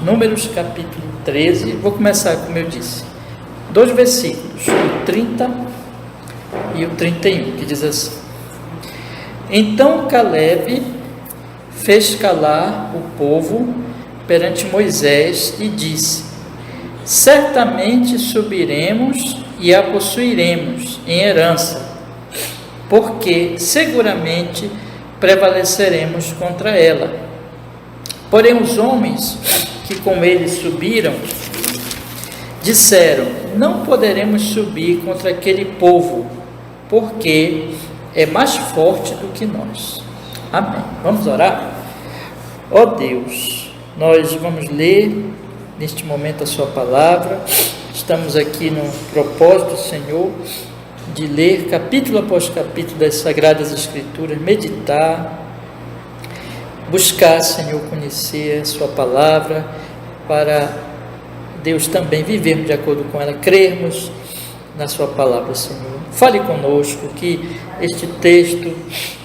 Números capítulo 13, vou começar como eu disse, 2 versículos, o 30 e o 31, que diz assim: Então Caleb fez calar o povo perante Moisés e disse: Certamente subiremos e a possuiremos em herança, porque seguramente prevaleceremos contra ela. Porém os homens que com ele subiram disseram: Não poderemos subir contra aquele povo, porque é mais forte do que nós. Amém. Vamos orar? Ó Deus, nós vamos ler neste momento a sua palavra. Estamos aqui no propósito, Senhor, de ler capítulo após capítulo das Sagradas Escrituras, meditar, buscar, Senhor, conhecer a sua palavra, para Deus também vivermos de acordo com ela, crermos na sua palavra, Senhor. Fale conosco, que este texto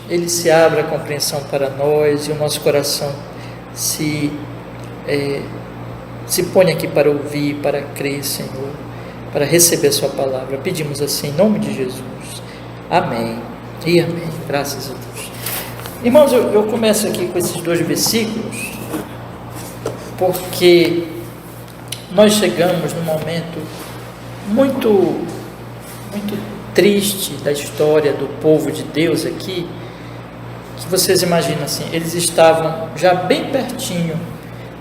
ele se abra a compreensão para nós e o nosso coração se ponha aqui para ouvir, para crer, Senhor, para receber a sua palavra. Pedimos assim em nome de Jesus. Amém e amém. Graças a Deus. Irmãos, eu começo aqui com esses 2 versículos porque nós chegamos num momento muito triste da história do povo de Deus aqui, que vocês imaginam assim, eles estavam já bem pertinho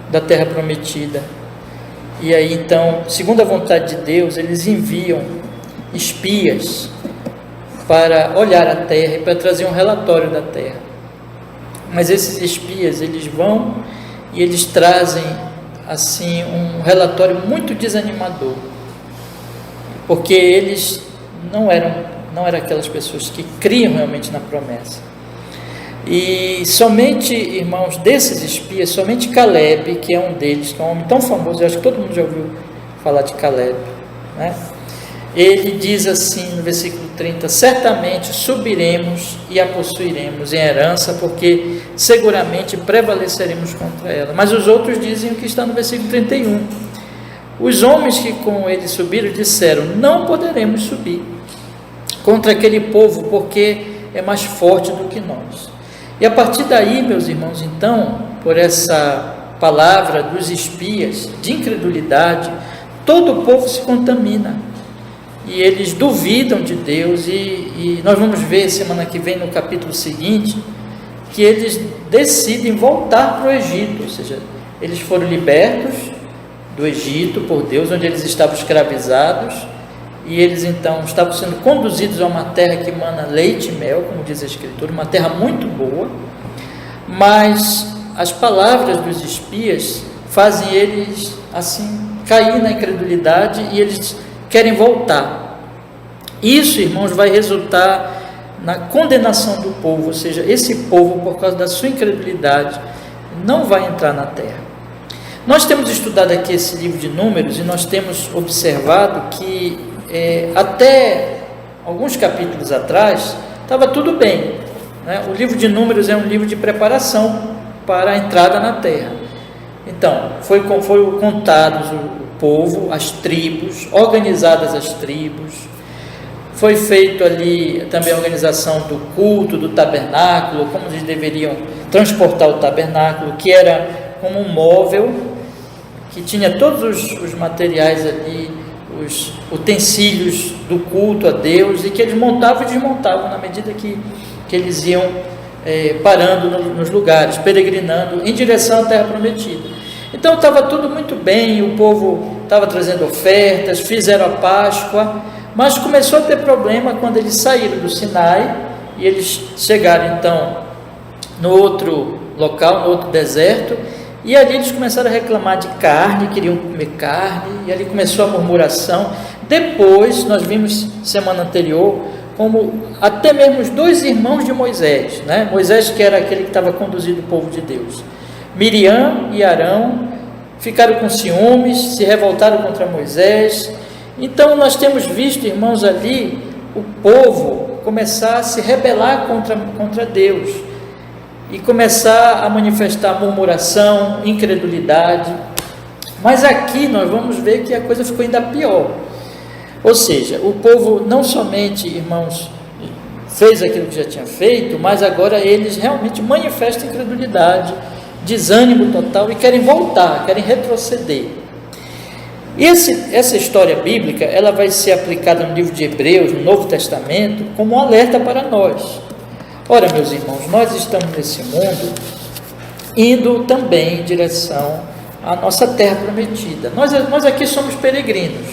da terra prometida, e aí então, segundo a vontade de Deus, eles enviam espias para olhar a terra e para trazer um relatório da terra. Mas esses espias, eles vão e eles trazem assim um relatório muito desanimador, porque eles não eram aquelas pessoas que criam realmente na promessa. E somente, irmãos, desses espias, somente Caleb, que é um deles, que é um homem tão famoso, eu acho que todo mundo já ouviu falar de Caleb, né? Ele diz assim no versículo 30: Certamente subiremos e a possuiremos em herança, porque seguramente prevaleceremos contra ela. Mas os outros dizem o que está no versículo 31. Os homens que com ele subiram disseram: Não poderemos subir contra aquele povo, porque é mais forte do que nós. E a partir daí, meus irmãos, então, por essa palavra dos espias de incredulidade, todo o povo se contamina e eles duvidam de Deus, e nós vamos ver semana que vem no capítulo seguinte que eles decidem voltar para o Egito, ou seja, eles foram libertos do Egito por Deus, onde eles estavam escravizados, e eles então estavam sendo conduzidos a uma terra que mana leite e mel, como diz a Escritura, uma terra muito boa, mas as palavras dos espias fazem eles assim cair na incredulidade, e eles querem voltar. Isso, irmãos, vai resultar na condenação do povo, ou seja, esse povo, por causa da sua incredulidade, não vai entrar na terra. Nós temos estudado aqui esse livro de Números, e nós temos observado que até alguns capítulos atrás estava tudo bem, né? O livro de Números é um livro de preparação para a entrada na terra. Então, foi contados o povo, as tribos, organizadas as tribos, foi feito ali também a organização do culto, do tabernáculo, como eles deveriam transportar o tabernáculo, que era como um móvel, que tinha todos os materiais ali, os utensílios do culto a Deus, e que eles montavam e desmontavam na medida que eles iam parando nos lugares, peregrinando em direção à terra prometida. Então estava tudo muito bem, o povo estava trazendo ofertas, fizeram a Páscoa, mas começou a ter problema quando eles saíram do Sinai, e eles chegaram então no outro local, no outro deserto, e ali eles começaram a reclamar de carne, queriam comer carne, e ali começou a murmuração. Depois, nós vimos semana anterior, como até mesmo os 2 irmãos de Moisés, né? Moisés, que era aquele que estava conduzindo o povo de Deus, Miriam e Arão, ficaram com ciúmes, se revoltaram contra Moisés. Então nós temos visto, irmãos, ali o povo começar a se rebelar contra Deus, e começar a manifestar murmuração, incredulidade, Mas aqui nós vamos ver que a coisa ficou ainda pior. Ou seja, o povo não somente, irmãos, fez aquilo que já tinha feito, mas agora eles realmente manifestam incredulidade, desânimo total e querem voltar, querem retroceder. E essa história bíblica, ela vai ser aplicada no livro de Hebreus, no Novo Testamento, como um alerta para nós. Ora, meus irmãos, nós estamos nesse mundo indo também em direção à nossa terra prometida. Nós aqui somos peregrinos,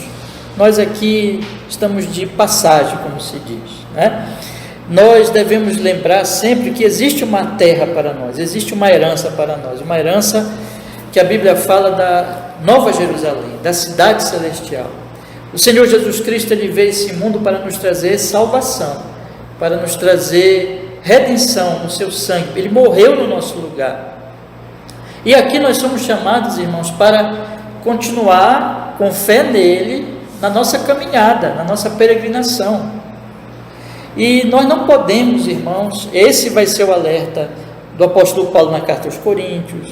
nós aqui estamos de passagem, como se diz, né? Nós devemos lembrar sempre que existe uma terra para nós, existe uma herança para nós, uma herança que a Bíblia fala da Nova Jerusalém, da cidade celestial. O Senhor Jesus Cristo, Ele veio a esse mundo para nos trazer salvação, para nos trazer redenção no seu sangue. Ele morreu no nosso lugar. E aqui nós somos chamados, irmãos, para continuar com fé nele, na nossa caminhada, na nossa peregrinação. E nós não podemos, irmãos, esse vai ser o alerta do apóstolo Paulo na carta aos Coríntios,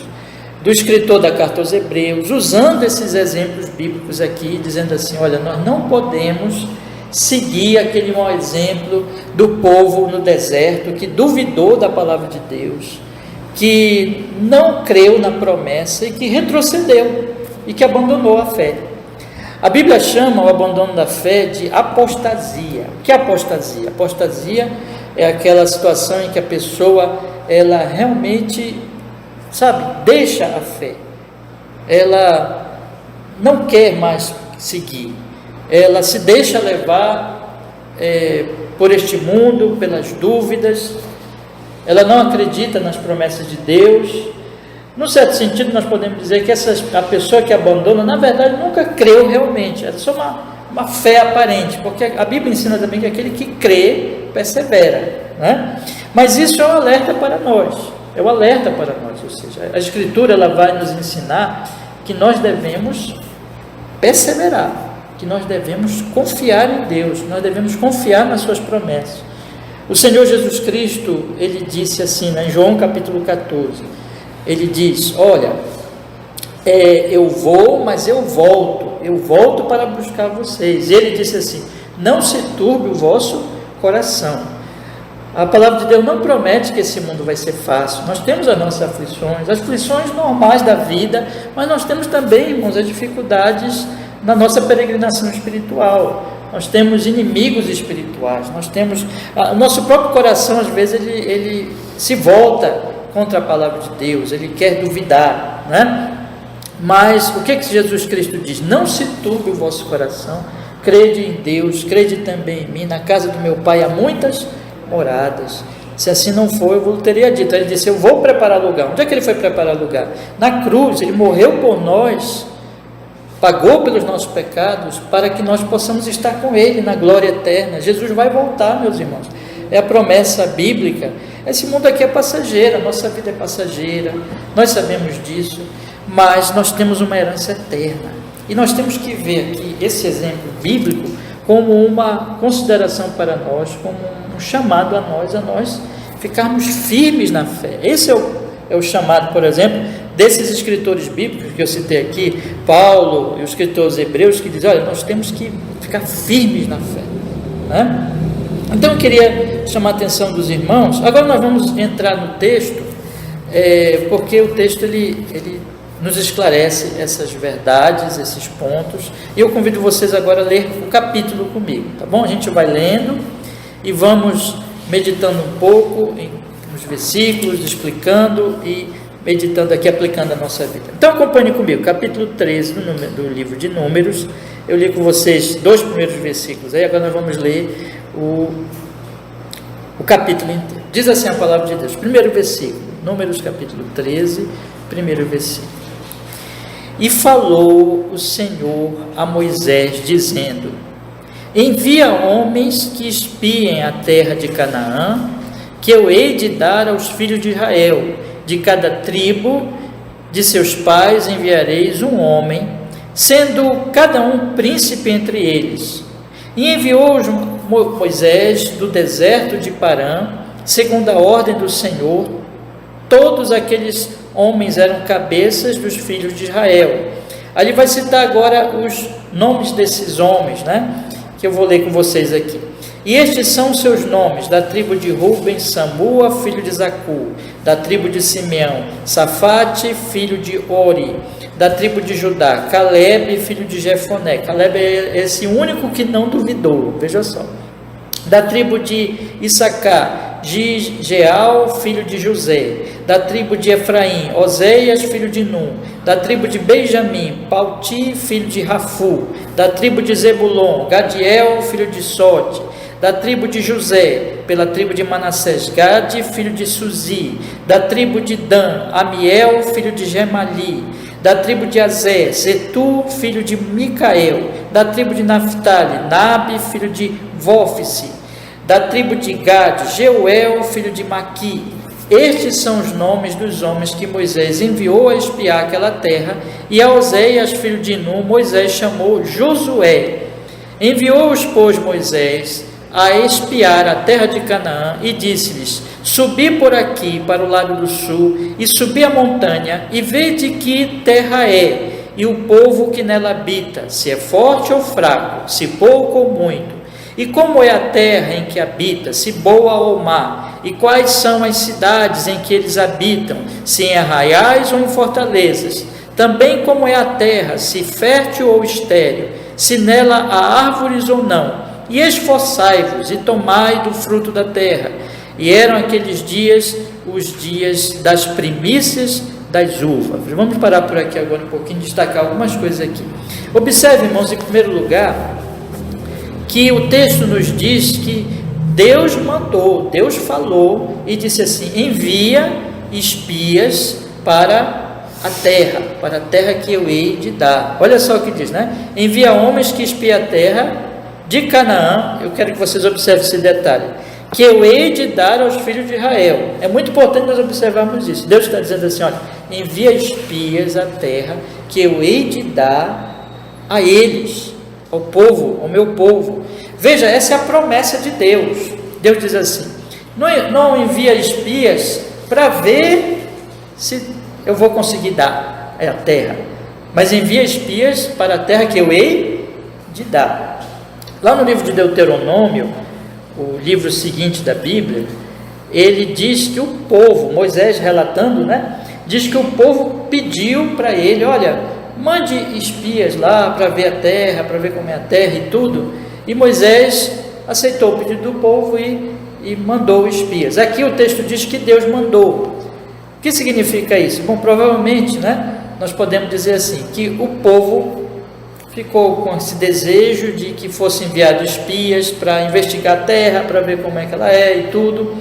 do escritor da carta aos Hebreus, usando esses exemplos bíblicos aqui, dizendo assim: olha, nós não podemos seguir aquele mau exemplo do povo no deserto, que duvidou da palavra de Deus, que não creu na promessa e que retrocedeu, e que abandonou a fé. A Bíblia chama o abandono da fé de apostasia. O que é apostasia? Apostasia é aquela situação em que a pessoa, ela realmente, deixa a fé, ela não quer mais seguir, ela se deixa levar por este mundo, pelas dúvidas, ela não acredita nas promessas de Deus. Num certo sentido, nós podemos dizer que a pessoa que abandona, na verdade, nunca creu realmente, é só uma fé aparente, porque a Bíblia ensina também que aquele que crê, persevera, né? Mas isso é um alerta para nós, ou seja, a Escritura, ela vai nos ensinar que nós devemos perseverar, que nós devemos confiar em Deus, nós devemos confiar nas suas promessas. O Senhor Jesus Cristo, Ele disse assim, em João capítulo 14, Ele diz: olha, eu vou, mas eu volto para buscar vocês. E Ele disse assim: não se turbe o vosso coração. A palavra de Deus não promete que esse mundo vai ser fácil. Nós temos as nossas aflições, as aflições normais da vida, mas nós temos também, irmãos, as dificuldades na nossa peregrinação espiritual. Nós temos inimigos espirituais, nós temos o nosso próprio coração, às vezes ele se volta contra a palavra de Deus, ele quer duvidar, né? Mas o que Jesus Cristo diz? Não se turbe o vosso coração, crede em Deus, crede também em mim. Na casa do meu Pai há muitas moradas, se assim não for, eu teria dito. Ele disse: eu vou preparar lugar. Onde é que ele foi preparar lugar? Na cruz. Ele morreu por nós, pagou pelos nossos pecados, para que nós possamos estar com Ele na glória eterna. Jesus vai voltar, meus irmãos, é a promessa bíblica. Esse mundo aqui é passageiro, a nossa vida é passageira, nós sabemos disso, mas nós temos uma herança eterna, e nós temos que ver aqui esse exemplo bíblico como uma consideração para nós, como um chamado a nós ficarmos firmes na fé. Esse é o chamado, por exemplo, desses escritores bíblicos que eu citei aqui, Paulo e os escritores hebreus, que dizem: olha, nós temos que ficar firmes na fé, né? Então eu queria chamar a atenção dos irmãos. Agora nós vamos entrar no texto, porque o texto ele nos esclarece essas verdades, esses pontos, e eu convido vocês agora a ler o capítulo comigo, tá bom? A gente vai lendo e vamos meditando um pouco nos versículos, explicando e meditando aqui, aplicando a nossa vida. Então acompanhe comigo, capítulo 13 do livro de Números. Eu li com vocês 2 primeiros versículos, aí agora nós vamos ler o capítulo inteiro. Diz assim a palavra de Deus, primeiro versículo, Números capítulo 13, primeiro versículo. E falou o Senhor a Moisés, dizendo: envia homens que espiem a terra de Canaã, que eu hei de dar aos filhos de Israel. De cada tribo de seus pais enviareis um homem, sendo cada um príncipe entre eles. E enviou Moisés do deserto de Parã, segundo a ordem do Senhor. Todos aqueles homens eram cabeças dos filhos de Israel. Ali vai citar agora os nomes desses homens, né? Que eu vou ler com vocês aqui. E estes são os seus nomes: da tribo de Ruben, Samua, filho de Zacur; da tribo de Simeão, Safate, filho de Ori; da tribo de Judá, Caleb, filho de Jefoné. Caleb é esse único que não duvidou, veja só. Da tribo de Issacar, Gigeal, filho de José; da tribo de Efraim, Oséias, filho de Num; da tribo de Benjamim, Palti, filho de Rafu; da tribo de Zebulon, Gadiel, filho de Sote; da tribo de José, pela tribo de Manassés, Gade, filho de Suzi; da tribo de Dan, Amiel, filho de Gemali; da tribo de Azé, Zetu, filho de Micael; da tribo de Naphtali, Nabe, filho de Vófice; da tribo de Gade, Jeuel, filho de Maqui. Estes são os nomes dos homens que Moisés enviou a espiar aquela terra, e a Oséias, filho de Num, Moisés chamou Josué. Enviou-os, pois, Moisés a espiar a terra de Canaã, e disse-lhes: subi por aqui para o lado do sul, e subi a montanha, e vede que terra é, e o povo que nela habita, se é forte ou fraco, se pouco ou muito, e como é a terra em que habita, se boa ou má, e quais são as cidades em que eles habitam, se em arraiais ou em fortalezas, também como é a terra, se fértil ou estéril, se nela há árvores ou não, e esforçai-vos e tomai do fruto da terra. E eram aqueles dias os dias das primícias das uvas. Vamos parar por aqui agora um pouquinho, destacar algumas coisas aqui. Observe, irmãos, em primeiro lugar, que o texto nos diz que Deus mandou, Deus falou e disse assim: envia espias para a terra que eu hei de dar. Olha só o que diz, né? Envia homens que espiem a terra de Canaã. Eu quero que vocês observem esse detalhe, que eu hei de dar aos filhos de Israel. É muito importante nós observarmos isso. Deus está dizendo assim: olha, envia espias à terra que eu hei de dar a eles, ao povo, ao meu povo. Veja, essa é a promessa de Deus. Deus diz assim: não envia espias para ver se eu vou conseguir dar a terra, mas envia espias para a terra que eu hei de dar. Lá no livro de Deuteronômio, o livro seguinte da Bíblia, ele diz que o povo, Moisés relatando, né, diz que o povo pediu para ele: olha, mande espias lá para ver a terra, para ver como é a terra e tudo. E Moisés aceitou o pedido do povo e mandou espias. Aqui o texto diz que Deus mandou. O que significa isso? Bom, provavelmente, né, nós podemos dizer assim, que o povo ficou com esse desejo de que fossem enviados espias para investigar a terra, para ver como é que ela é e tudo,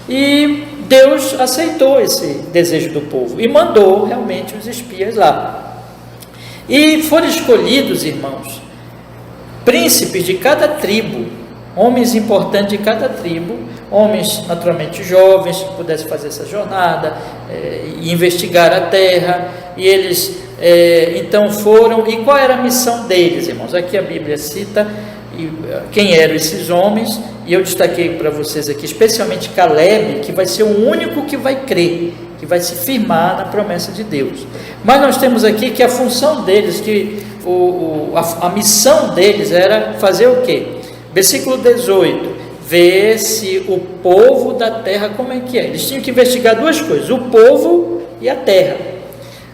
e Deus aceitou esse desejo do povo e mandou realmente os espias lá. E foram escolhidos, irmãos, príncipes de cada tribo, homens importantes de cada tribo, homens naturalmente jovens que pudessem fazer essa jornada e investigar a terra. E eles então foram. E qual era a missão deles, irmãos? Aqui a Bíblia cita quem eram esses homens, e eu destaquei para vocês aqui especialmente Caleb, que vai ser o único que vai crer, que vai se firmar na promessa de Deus. Mas nós temos aqui que a função deles, que a missão deles era fazer o quê? Versículo 18, ver se o povo da terra, como é que é? Eles tinham que investigar duas coisas: o povo e a terra.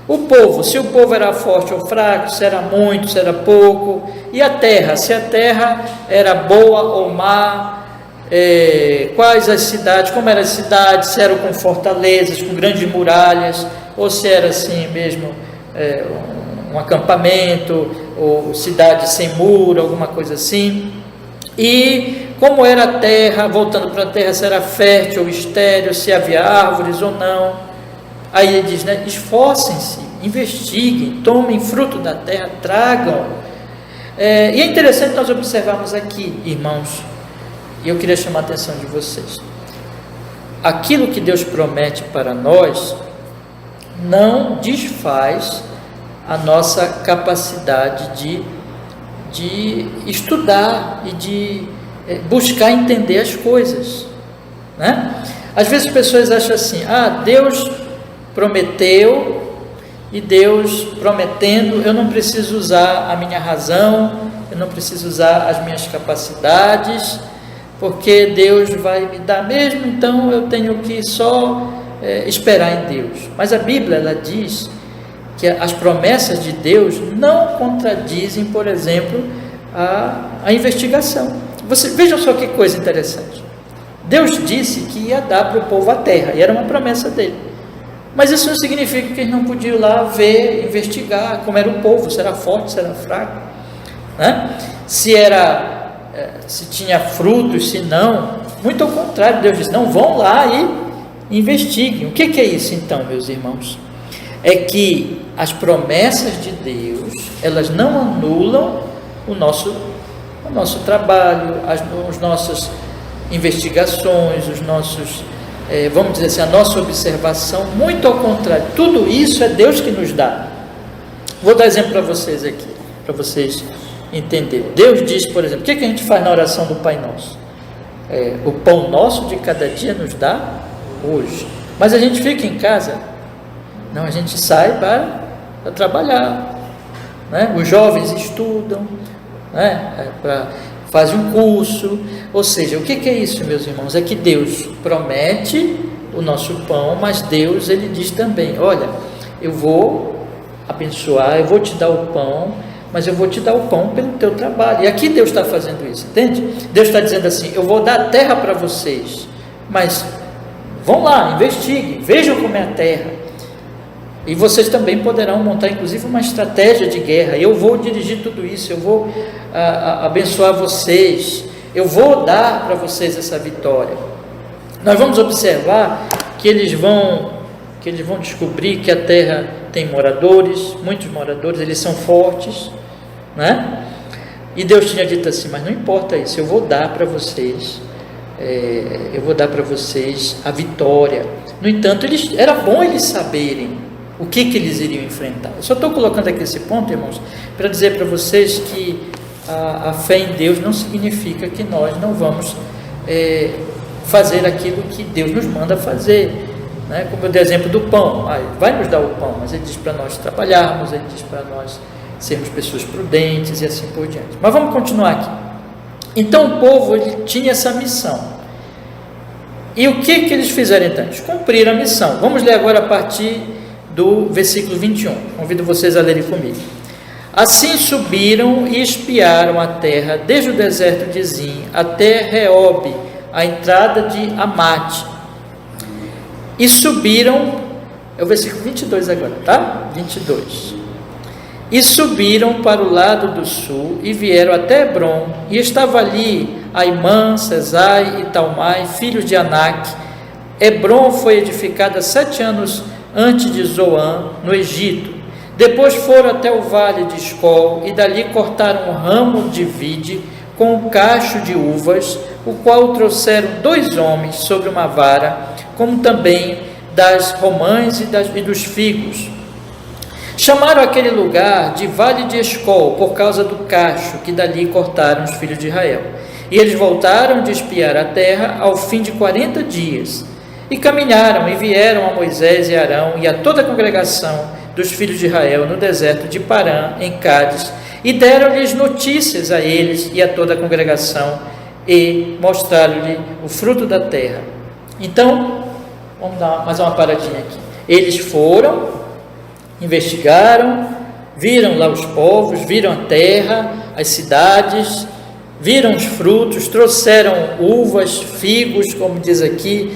O povo, se o povo era forte ou fraco, se era muito, se era pouco. E a terra, se a terra era boa ou má, quais as cidades, como eram as cidades, se eram com fortalezas, com grandes muralhas, ou se era assim mesmo, um acampamento, ou cidade sem muro, alguma coisa assim. E como era a terra, voltando para a terra, se era fértil ou estéril, se havia árvores ou não. Aí ele diz, né, esforcem-se, investiguem, tomem fruto da terra, tragam. E é interessante nós observarmos aqui, irmãos, e eu queria chamar a atenção de vocês. Aquilo que Deus promete para nós não desfaz a nossa capacidade de estudar e de buscar entender as coisas, né? Às vezes as pessoas acham assim: Deus prometeu e Deus prometendo: eu não preciso usar a minha razão, eu não preciso usar as minhas capacidades, porque Deus vai me dar mesmo, então eu tenho que só esperar em Deus. Mas a Bíblia, ela diz que as promessas de Deus não contradizem, por exemplo, a investigação. Vejam só que coisa interessante. Deus disse que ia dar para o povo a terra, e era uma promessa dele. Mas isso não significa que eles não podiam ir lá ver, investigar como era o povo, se era forte, se era fraco, né? Se tinha frutos, se não. Muito ao contrário, Deus disse: não, vão lá e investiguem. O que é isso então, meus irmãos? É que as promessas de Deus, elas não anulam o nosso trabalho, as nossas investigações, os nossos, vamos dizer assim, a nossa observação. Muito ao contrário, tudo isso é Deus que nos dá. Vou dar exemplo para vocês aqui, para vocês entenderem. Deus diz, por exemplo, o que a gente faz na oração do Pai Nosso? O pão nosso de cada dia nos dá hoje. Mas a gente fica em casa? Não, a gente sai para trabalhar, né? Os jovens estudam, né? Fazem um curso. Ou seja, o que é isso, meus irmãos? É que Deus promete o nosso pão, mas Deus, ele diz também: olha, eu vou abençoar, eu vou te dar o pão, mas eu vou te dar o pão pelo teu trabalho. E aqui Deus está fazendo isso, entende? Deus está dizendo assim: eu vou dar a terra para vocês, mas vão lá, investiguem, vejam como é a terra, e vocês também poderão montar inclusive uma estratégia de guerra. Eu vou dirigir tudo isso, eu vou abençoar vocês, eu vou dar para vocês essa vitória. Nós vamos observar que eles vão descobrir que a terra tem moradores, muitos moradores, eles são fortes, né? E Deus tinha dito assim: mas não importa isso, eu vou dar para vocês, a vitória. No entanto, era bom eles saberem o que eles iriam enfrentar. Eu só estou colocando aqui esse ponto, irmãos, para dizer para vocês que a fé em Deus não significa que nós não vamos fazer aquilo que Deus nos manda fazer, né? Como eu dei exemplo do pão. Ele vai nos dar o pão, mas Ele diz para nós trabalharmos, Ele diz para nós sermos pessoas prudentes e assim por diante. Mas vamos continuar aqui. Então o povo, ele tinha essa missão. E o que eles fizeram então? Eles cumpriram a missão. Vamos ler agora a partir do versículo 21. Convido vocês a lerem comigo. Assim subiram e espiaram a terra, desde o deserto de Zin até Reobe, a entrada de Amate. E subiram, é o versículo 22 agora, tá? 22. E subiram para o lado do sul e vieram até Hebron, e estava ali Aimã, Sesai e Talmai, filhos de Anak. Hebron foi edificada 7 anos antes de Zoan, no Egito. Depois foram até o vale de Escol, e dali cortaram um ramo de vide com um cacho de uvas, o qual trouxeram 2 homens sobre uma vara, como também das romãs e dos figos. Chamaram aquele lugar de Vale de Escol, por causa do cacho que dali cortaram os filhos de Israel. E eles voltaram de espiar a terra ao fim de 40 dias. E caminharam e vieram a Moisés e Arão e a toda a congregação dos filhos de Israel no deserto de Parã, em Cádiz, e deram-lhes notícias a eles e a toda a congregação, e mostraram-lhe o fruto da terra. Então, vamos dar mais uma paradinha aqui. Eles foram, investigaram, viram lá os povos, viram a terra, as cidades, viram os frutos, trouxeram uvas, figos, como diz aqui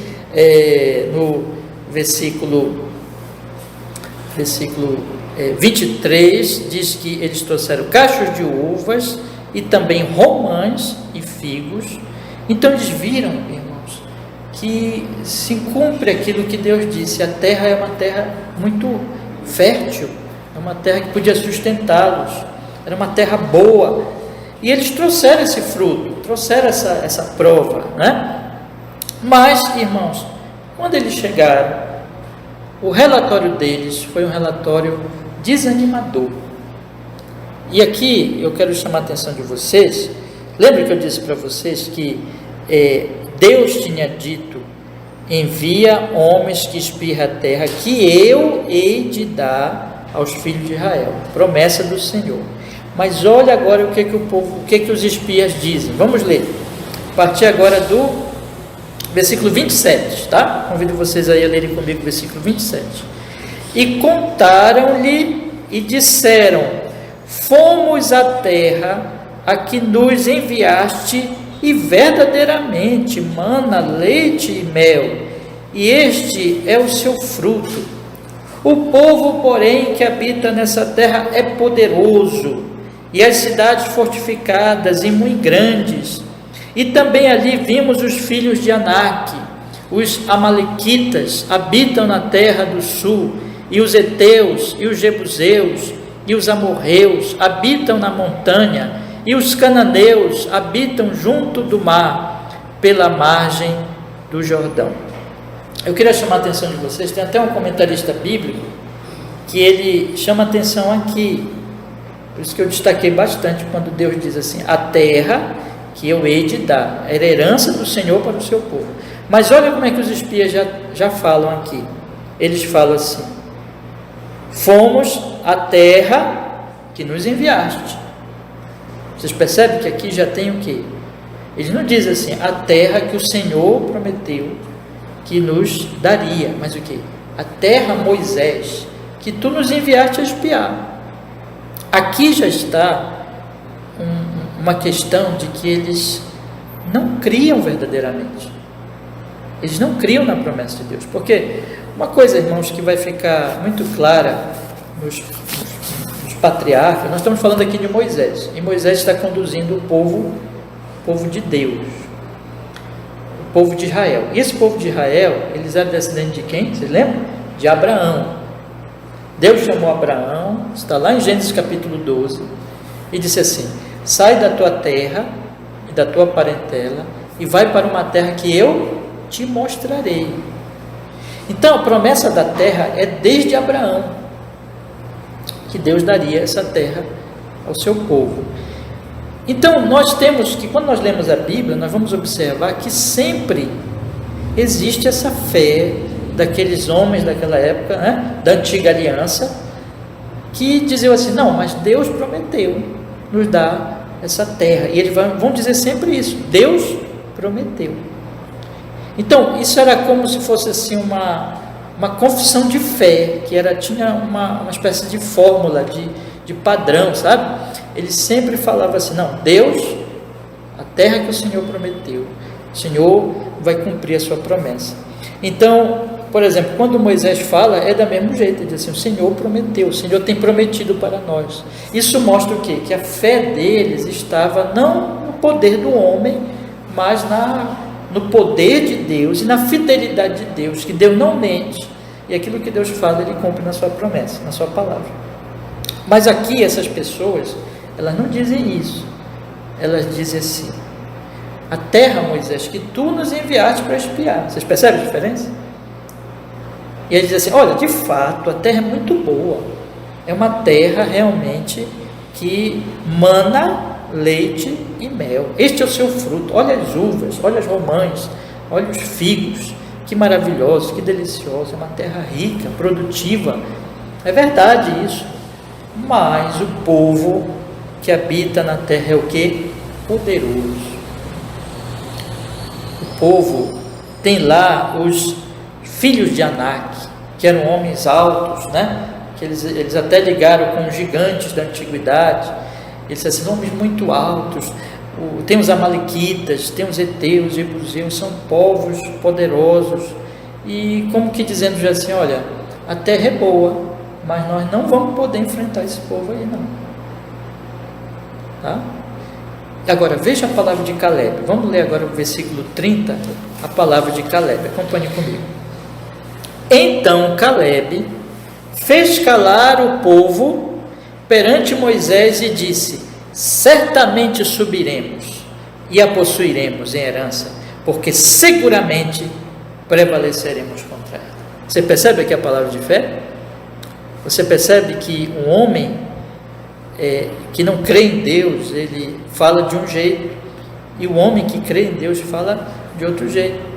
no versículo 23, diz que eles trouxeram cachos de uvas e também romãs e figos. Então eles viram, irmãos, que se cumpre aquilo que Deus disse: a terra é uma terra muito fértil, é uma terra que podia sustentá-los, era uma terra boa, e eles trouxeram esse fruto, trouxeram essa prova, né? Mas, irmãos, quando eles chegaram, o relatório deles foi um relatório desanimador. E aqui eu quero chamar a atenção de vocês. Lembra que eu disse para vocês que Deus tinha dito: envia homens que espirram a terra, que eu hei de dar aos filhos de Israel, promessa do Senhor. Mas olha agora o que os espias dizem. Vamos ler, a partir agora do versículo 27, tá? Convido vocês aí a lerem comigo o versículo 27. E contaram-lhe e disseram: fomos à terra a que nos enviaste, e verdadeiramente mana leite e mel, e este é o seu fruto. O povo, porém, que habita nessa terra é poderoso, e as cidades fortificadas e muito grandes. E também ali vimos os filhos de Anak, os amalequitas habitam na terra do sul, e os heteus, e os jebuseus, e os amorreus habitam na montanha, e os cananeus habitam junto do mar, pela margem do Jordão. Eu queria chamar a atenção de vocês, tem até um comentarista bíblico que ele chama a atenção aqui, por isso que eu destaquei bastante quando Deus diz assim: a terra que eu hei de dar, era herança do Senhor para o seu povo. Mas olha como é que os espias já falam aqui. Eles falam assim: fomos à terra que nos enviaste. Vocês percebem que aqui já tem o quê? Eles não dizem assim, a terra que o Senhor prometeu que nos daria, mas o quê? A terra, Moisés, que tu nos enviaste a espiar. Aqui já está uma questão de que eles não criam verdadeiramente. Eles não criam na promessa de Deus. Porque uma coisa, irmãos, que vai ficar muito clara nos patriarcas, nós estamos falando aqui de Moisés, e Moisés está conduzindo o povo de Deus, o povo de Israel. E esse povo de Israel, eles eram descendentes de quem? Vocês lembram? De Abraão. Deus chamou Abraão, está lá em Gênesis capítulo 12, e disse assim: sai da tua terra e da tua parentela e vai para uma terra que eu te mostrarei. Então a promessa da terra é desde Abraão, que Deus daria essa terra ao seu povo. Então nós temos que, quando nós lemos a Bíblia, nós vamos observar que sempre existe essa fé daqueles homens daquela época, né, da antiga aliança, que diziam assim: não, mas Deus prometeu nos dar essa terra, e eles vão dizer sempre isso: Deus prometeu. Então isso era como se fosse assim uma confissão de fé, que tinha uma espécie de fórmula, de padrão, sabe? Ele sempre falava assim: não, Deus, a terra que o Senhor prometeu, o Senhor vai cumprir a sua promessa. Então, por exemplo, quando Moisés fala, é do mesmo jeito, ele diz assim: o Senhor prometeu, o Senhor tem prometido para nós. Isso mostra o quê? Que a fé deles estava não no poder do homem, mas no poder de Deus e na fidelidade de Deus, que Deus não mente, e aquilo que Deus fala, Ele cumpre na sua promessa, na sua palavra. Mas aqui essas pessoas, elas não dizem isso, elas dizem assim: a terra, Moisés, que tu nos enviaste para espiar. Vocês percebem a diferença? E ele diz assim: olha, de fato, a terra é muito boa, é uma terra realmente que mana leite e mel, este é o seu fruto, olha as uvas, olha as romãs, olha os figos, que maravilhosos, que deliciosos, é uma terra rica, produtiva. É verdade isso, mas o povo que habita na terra é o que? Poderoso. O povo tem lá os filhos de Anak, que eram homens altos, né? Que eles até ligaram com os gigantes da antiguidade. Eles assim, homens muito altos. Tem os amalequitas, tem os heteus, os jebuseus, são povos poderosos, e como que dizendo já assim: olha, a terra é boa, mas nós não vamos poder enfrentar esse povo aí não, tá? Agora veja a palavra de Caleb. Vamos ler agora o versículo 30, a palavra de Caleb, acompanhe comigo. Então Caleb fez calar o povo perante Moisés e disse: certamente subiremos e a possuiremos em herança, porque seguramente prevaleceremos contra ela. Você percebe aqui a palavra de fé? Você percebe que um homem que não crê em Deus, ele fala de um jeito, e o homem que crê em Deus fala de outro jeito.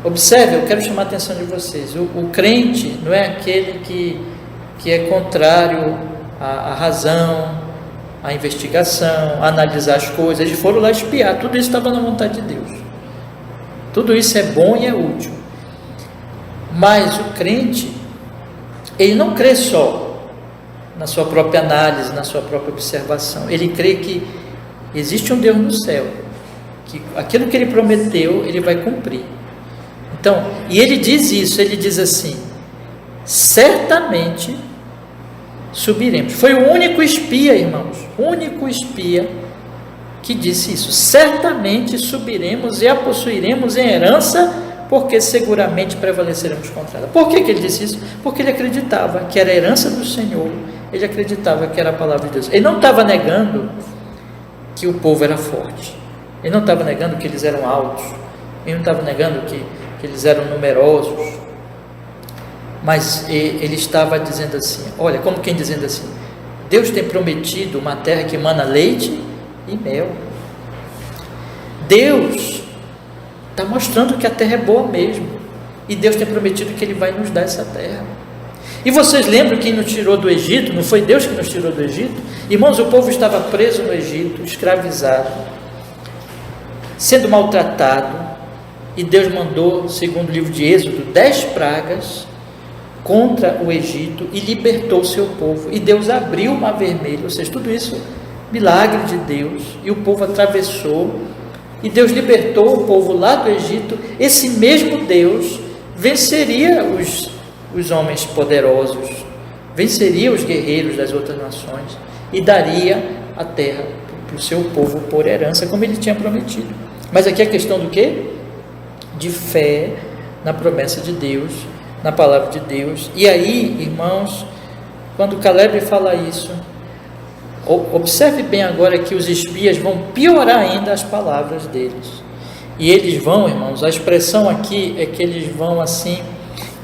Observe, eu quero chamar a atenção de vocês: o crente não é aquele que que é contrário à razão, à investigação, a analisar as coisas. Eles foram lá espiar, tudo isso estava na vontade de Deus. Tudo isso é bom e é útil. Mas o crente, ele não crê só na sua própria análise, na sua própria observação. Ele crê que existe um Deus no céu, que aquilo que ele prometeu, ele vai cumprir. Então, e ele diz isso, ele diz assim: certamente subiremos. Foi o único espia, irmãos, o único espia que disse isso: certamente subiremos e a possuiremos em herança, porque seguramente prevaleceremos contra ela. Por que ele disse isso? Porque ele acreditava que era a herança do Senhor, ele acreditava que era a palavra de Deus. Ele não estava negando que o povo era forte, ele não estava negando que eles eram altos, ele não estava negando que eles eram numerosos, mas ele estava dizendo assim, olha, como quem dizendo assim: Deus tem prometido uma terra que emana leite e mel. Deus está mostrando que a terra é boa mesmo, e Deus tem prometido que Ele vai nos dar essa terra. E vocês lembram quem nos tirou do Egito? Não foi Deus que nos tirou do Egito? Irmãos, o povo estava preso no Egito, escravizado, sendo maltratado, e Deus mandou, segundo o livro de Êxodo, 10 pragas contra o Egito e libertou o seu povo. E Deus abriu o Mar Vermelho, ou seja, tudo isso, milagre de Deus, e o povo atravessou, e Deus libertou o povo lá do Egito. Esse mesmo Deus venceria os homens poderosos, venceria os guerreiros das outras nações e daria a terra para o seu povo por herança, como Ele tinha prometido. Mas aqui é questão do quê? De fé na promessa de Deus, na palavra de Deus. E aí, irmãos, quando Caleb fala isso, observe bem agora que os espias vão piorar ainda as palavras deles. E eles vão, irmãos, a expressão aqui é que eles vão assim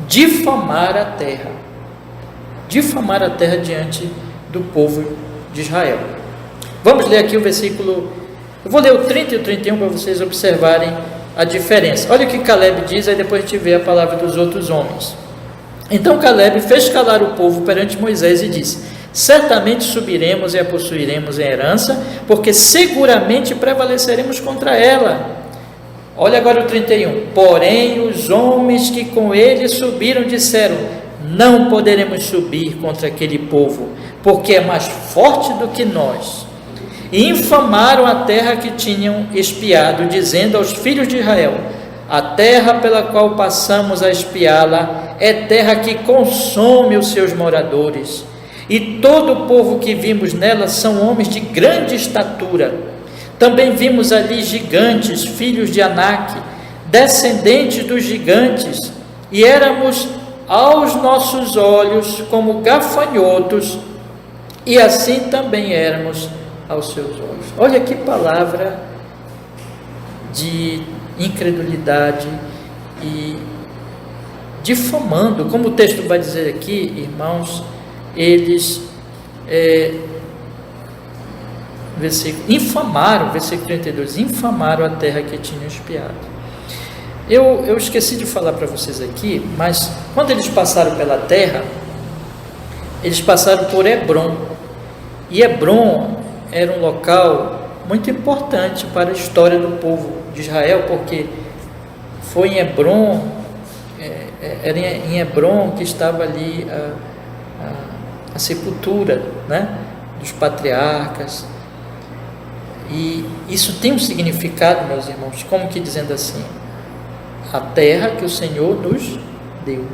difamar a terra. Difamar a terra diante do povo de Israel. Vamos ler aqui o versículo, eu vou ler o 30 e o 31 para vocês observarem a diferença. Olha o que Caleb diz, aí depois a gente vê a palavra dos outros homens. Então Caleb fez calar o povo perante Moisés e disse: certamente subiremos e a possuiremos em herança, porque seguramente prevaleceremos contra ela. Olha agora o 31. Porém os homens que com ele subiram disseram: não poderemos subir contra aquele povo, porque é mais forte do que nós. E infamaram a terra que tinham espiado, dizendo aos filhos de Israel: a terra pela qual passamos a espiá-la é terra que consome os seus moradores, e todo o povo que vimos nela são homens de grande estatura. Também vimos ali gigantes, filhos de Anak, descendentes dos gigantes, e éramos aos nossos olhos como gafanhotos, e assim também éramos aos seus olhos. Olha que palavra de incredulidade e difamando, como o texto vai dizer aqui, irmãos, eles infamaram, versículo 32, infamaram a terra que tinham espiado. Eu esqueci de falar para vocês aqui, mas quando eles passaram pela terra, eles passaram por Hebrom, e Hebrom era um local muito importante para a história do povo de Israel, porque foi em Hebrom, era em Hebrom que estava ali a sepultura, né, dos patriarcas. E isso tem um significado, meus irmãos, como que dizendo assim: a terra que o Senhor nos deu.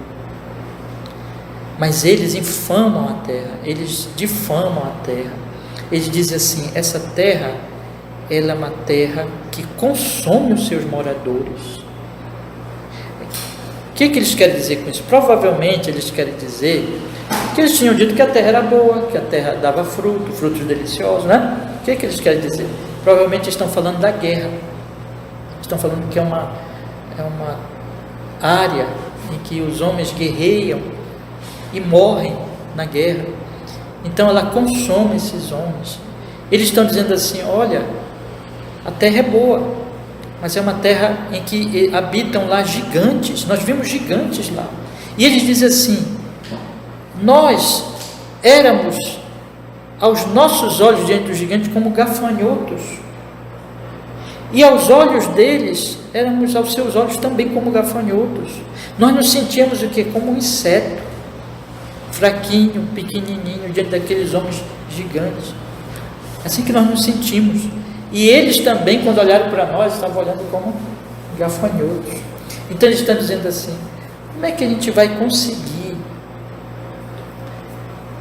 Mas eles infamam a terra, eles difamam a terra. Eles dizem assim: essa terra, ela é uma terra que consome os seus moradores. O que eles querem dizer com isso? Provavelmente eles querem dizer que eles tinham dito que a terra era boa, que a terra dava frutos deliciosos, né? O que eles querem dizer? Provavelmente estão falando da guerra, estão falando que é uma área em que os homens guerreiam e morrem na guerra, então ela consome esses homens. Eles estão dizendo assim: olha, a terra é boa, mas é uma terra em que habitam lá gigantes, nós vimos gigantes lá, e eles dizem assim: nós éramos, aos nossos olhos diante dos gigantes, como gafanhotos, e aos olhos deles, éramos aos seus olhos também como gafanhotos. Nós nos sentíamos o quê? Como um inseto, fraquinho, pequenininho, diante daqueles homens gigantes. Assim que nós nos sentimos. E eles também, quando olharam para nós, estavam olhando como gafanhotos. Então eles estão dizendo assim: como é que a gente vai conseguir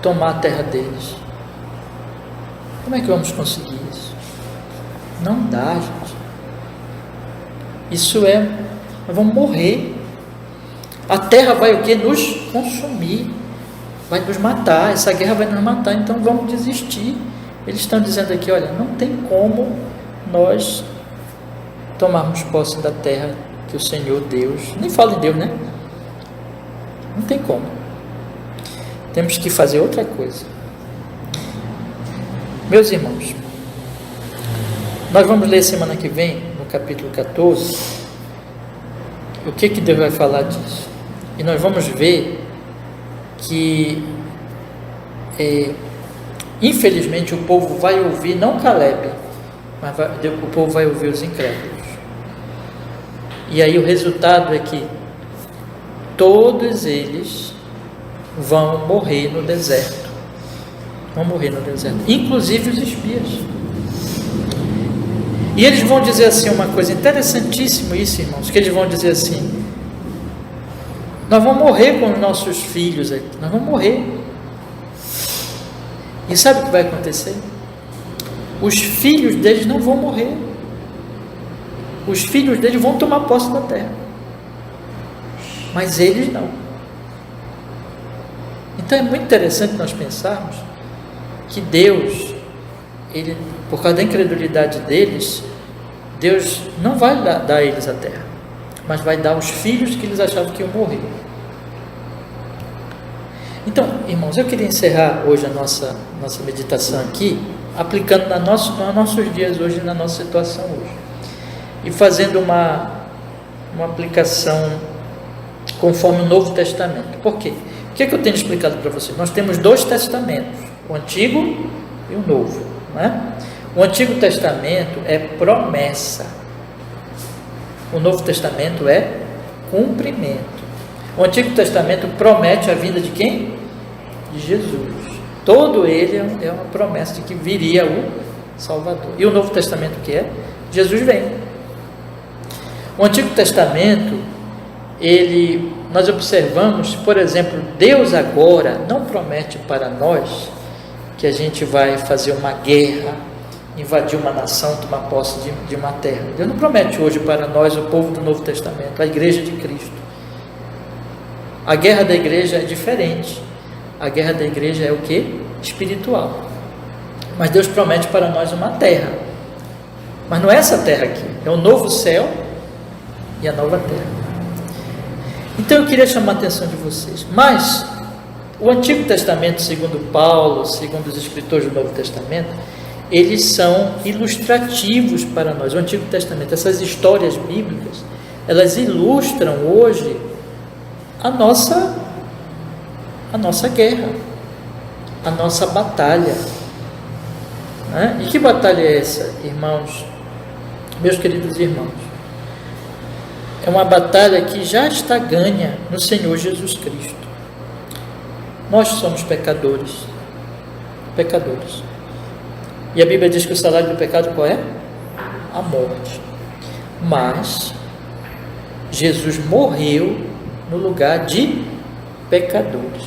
tomar a terra deles? Como é que vamos conseguir isso? Não dá, gente. Isso nós vamos morrer. A terra vai o quê? Nos consumir, vai nos matar, essa guerra vai nos matar, então vamos desistir. Eles estão dizendo aqui, olha, não tem como nós tomarmos posse da terra que o Senhor Deus, nem fala em Deus, né? Não tem como. Temos que fazer outra coisa. Meus irmãos, nós vamos ler semana que vem, no capítulo 14, o que Deus vai falar disso. E nós vamos ver que, infelizmente, o povo vai ouvir, não Caleb, mas o povo vai ouvir os incrédulos. E aí o resultado é que todos eles vão morrer no deserto. Vão morrer no deserto, inclusive os espias. E eles vão dizer assim, uma coisa interessantíssima isso, irmãos, que eles vão dizer assim: nós vamos morrer com os nossos filhos aqui, nós vamos morrer. E sabe o que vai acontecer? Os filhos deles não vão morrer. Os filhos deles vão tomar posse da terra, mas eles não. Então é muito interessante nós pensarmos que Deus, Ele, por causa da incredulidade deles, Deus não vai dar a eles a terra, mas vai dar os filhos que eles achavam que iam morrer. Então, irmãos, eu queria encerrar hoje a nossa meditação aqui, aplicando nos nossos dias hoje, na nossa situação hoje, e fazendo uma aplicação conforme o Novo Testamento. Por quê? O que eu tenho explicado para vocês? Nós temos 2 testamentos, o Antigo e o Novo, não é? O Antigo Testamento é promessa, o Novo Testamento é cumprimento. O Antigo Testamento promete a vinda de quem? De Jesus. Todo ele é uma promessa de que viria o Salvador. E o Novo Testamento o que é? Jesus vem. O Antigo Testamento, nós observamos, por exemplo, Deus agora não promete para nós que a gente vai fazer uma guerra, invadir uma nação, tomar posse de uma terra. Deus não promete hoje para nós, o povo do Novo Testamento, a igreja de Cristo. A guerra da igreja é diferente. A guerra da igreja é o quê? Espiritual. Mas Deus promete para nós uma terra. Mas não é essa terra aqui, é o novo céu e a nova terra. Então eu queria chamar a atenção de vocês. Mas o Antigo Testamento, segundo Paulo, segundo os escritores do Novo Testamento, eles são ilustrativos para nós. O Antigo Testamento, essas histórias bíblicas, elas ilustram hoje a nossa guerra, a nossa batalha, né? E que batalha é essa, irmãos, meus queridos irmãos? É uma batalha que já está ganha no Senhor Jesus Cristo. Nós somos pecadores, e a Bíblia diz que o salário do pecado qual é? A morte. Mas Jesus morreu no lugar de pecadores.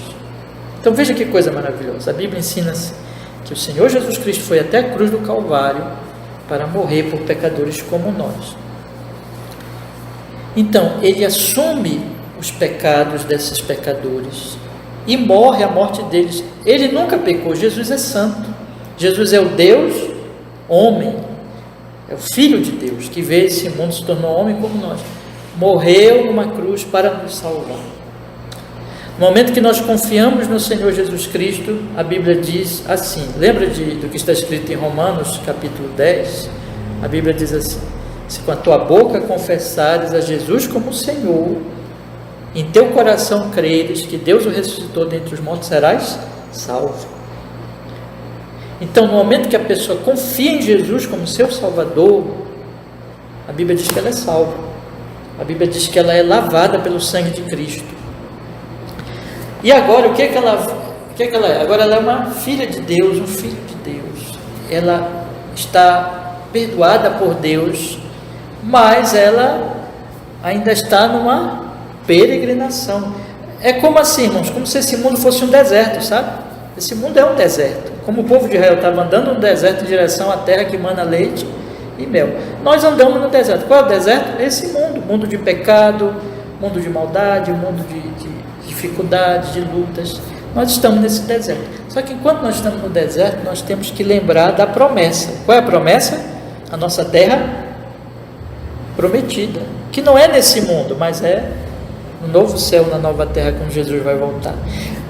Então veja que coisa maravilhosa. A Bíblia ensina-se que o Senhor Jesus Cristo foi até a cruz do Calvário para morrer por pecadores como nós. Então ele assume os pecados desses pecadores e morre a morte deles. Ele nunca pecou. Jesus é santo. Jesus é o Deus homem, é o Filho de Deus que veio a esse mundo, se tornou homem como nós, morreu numa cruz para nos salvar. No momento que nós confiamos no Senhor Jesus Cristo, a Bíblia diz assim, lembra do que está escrito em Romanos capítulo 10? A Bíblia diz assim: se com a tua boca confessares a Jesus como Senhor em teu coração creres que Deus o ressuscitou dentre os mortos, serás salvo. Então, no momento que a pessoa confia em Jesus como seu Salvador, a Bíblia diz que ela é salva. A Bíblia diz que ela é lavada pelo sangue de Cristo. E agora, o que é que ela é? Agora ela é uma filha de Deus, um filho de Deus. Ela está perdoada por Deus, mas ela ainda está numa peregrinação. É como assim, irmãos? Como se esse mundo fosse um deserto, sabe? Esse mundo é um deserto. Como o povo de Israel estava andando no deserto em direção à terra que mana leite e mel. Nós andamos no deserto. Qual é o deserto? Esse mundo. Mundo de pecado, mundo de maldade, mundo de dificuldades, de lutas. Nós estamos nesse deserto. Só que enquanto nós estamos no deserto, nós temos que lembrar da promessa. Qual é a promessa? A nossa terra prometida. Que não é nesse mundo, mas é no novo céu, na nova terra, quando Jesus vai voltar.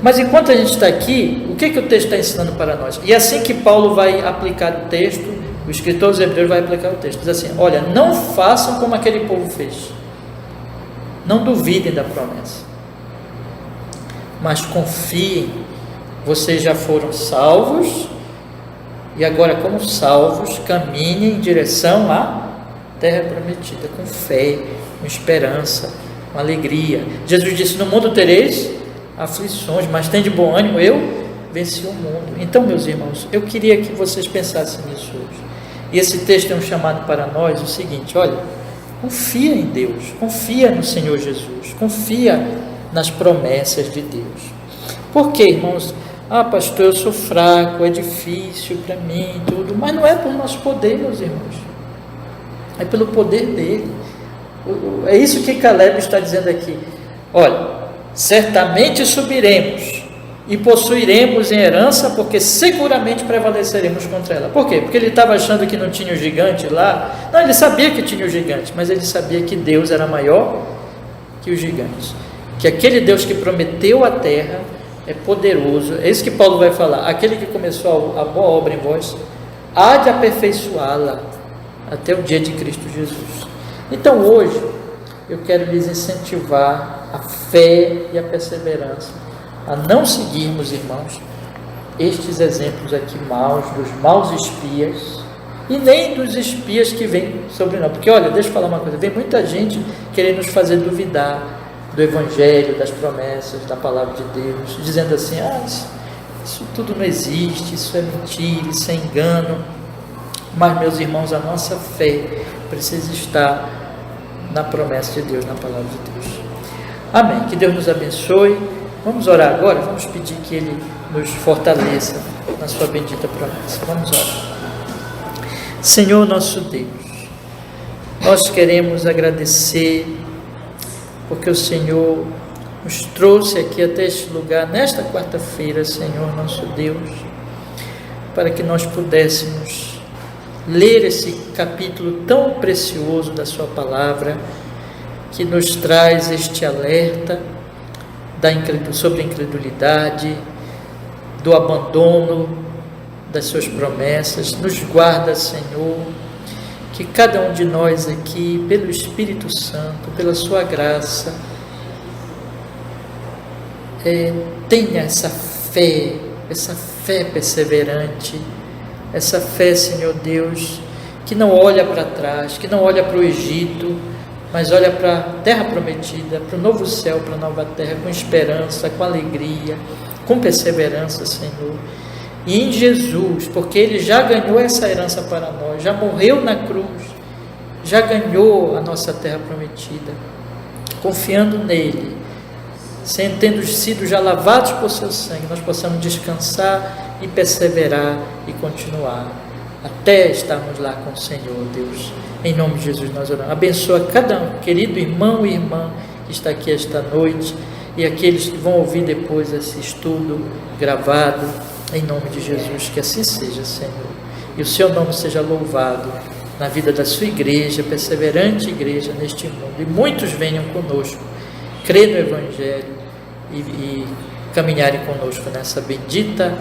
Mas enquanto a gente está aqui, o que o texto está ensinando para nós? E assim que Paulo vai aplicar o texto, o escritor dos Hebreus vai aplicar o texto. Diz assim: olha, não façam como aquele povo fez. Não duvidem da promessa. Mas confiem. Vocês já foram salvos. E agora, como salvos, caminhem em direção à terra prometida, com fé, com esperança, com alegria. Jesus disse: no mundo tereis aflições, mas tem de bom ânimo, eu venci o mundo. Então, meus irmãos, eu queria que vocês pensassem nisso hoje. E esse texto é um chamado para nós, o seguinte: olha, confia em Deus, confia no Senhor Jesus, confia nas promessas de Deus. Por quê, irmãos? Ah, pastor, eu sou fraco, é difícil para mim, tudo, mas não é por nosso poder, meus irmãos, é pelo poder dele. É isso que Caleb está dizendo aqui. Olha, certamente subiremos e possuiremos em herança, porque seguramente prevaleceremos contra ela. Por quê? Porque ele estava achando que não tinha o gigante lá. Não, ele sabia que tinha o gigante, mas ele sabia que Deus era maior que os gigantes, que aquele Deus que prometeu a terra é poderoso. É isso que Paulo vai falar: aquele que começou a boa obra em vós há de aperfeiçoá-la até o dia de Cristo Jesus. Então hoje eu quero lhes incentivar a fé e a perseverança, a não seguirmos, irmãos, estes exemplos aqui maus, dos maus espias, e nem dos espias que vêm sobre nós. Porque olha, deixa eu falar uma coisa: vem muita gente querendo nos fazer duvidar do Evangelho, das promessas, da palavra de Deus, dizendo assim: isso tudo não existe, isso é mentira, isso é engano. Mas, meus irmãos, a nossa fé precisa estar na promessa de Deus, na palavra de Deus. Amém. Que Deus nos abençoe. Vamos orar agora. Vamos pedir que Ele nos fortaleça na sua bendita promessa. Vamos orar. Senhor nosso Deus, nós queremos agradecer porque o Senhor nos trouxe aqui até este lugar nesta quarta-feira, Senhor nosso Deus, para que nós pudéssemos ler esse capítulo tão precioso da sua palavra, que nos traz este alerta sobre a incredulidade, do abandono das suas promessas. Nos guarda, Senhor, que cada um de nós aqui, pelo Espírito Santo, pela sua graça, tenha essa fé perseverante, essa fé, Senhor Deus, que não olha para trás, que não olha para o Egito, mas olha para a terra prometida, para o novo céu, para a nova terra, com esperança, com alegria, com perseverança, Senhor. E em Jesus, porque Ele já ganhou essa herança para nós, já morreu na cruz, já ganhou a nossa terra prometida. Confiando nele, tendo sido já lavados por seu sangue, nós possamos descansar e perseverar e continuar até estarmos lá com o Senhor, Deus. Em nome de Jesus nós oramos. Abençoa cada um, querido irmão e irmã que está aqui esta noite, e aqueles que vão ouvir depois esse estudo gravado, em nome de Jesus, que assim seja, Senhor, e o seu nome seja louvado na vida da sua igreja, perseverante igreja neste mundo, e muitos venham conosco, crer no Evangelho e caminharem conosco nessa bendita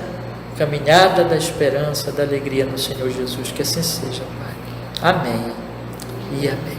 caminhada da esperança, da alegria no Senhor Jesus, que assim seja, Pai. Amém e amém.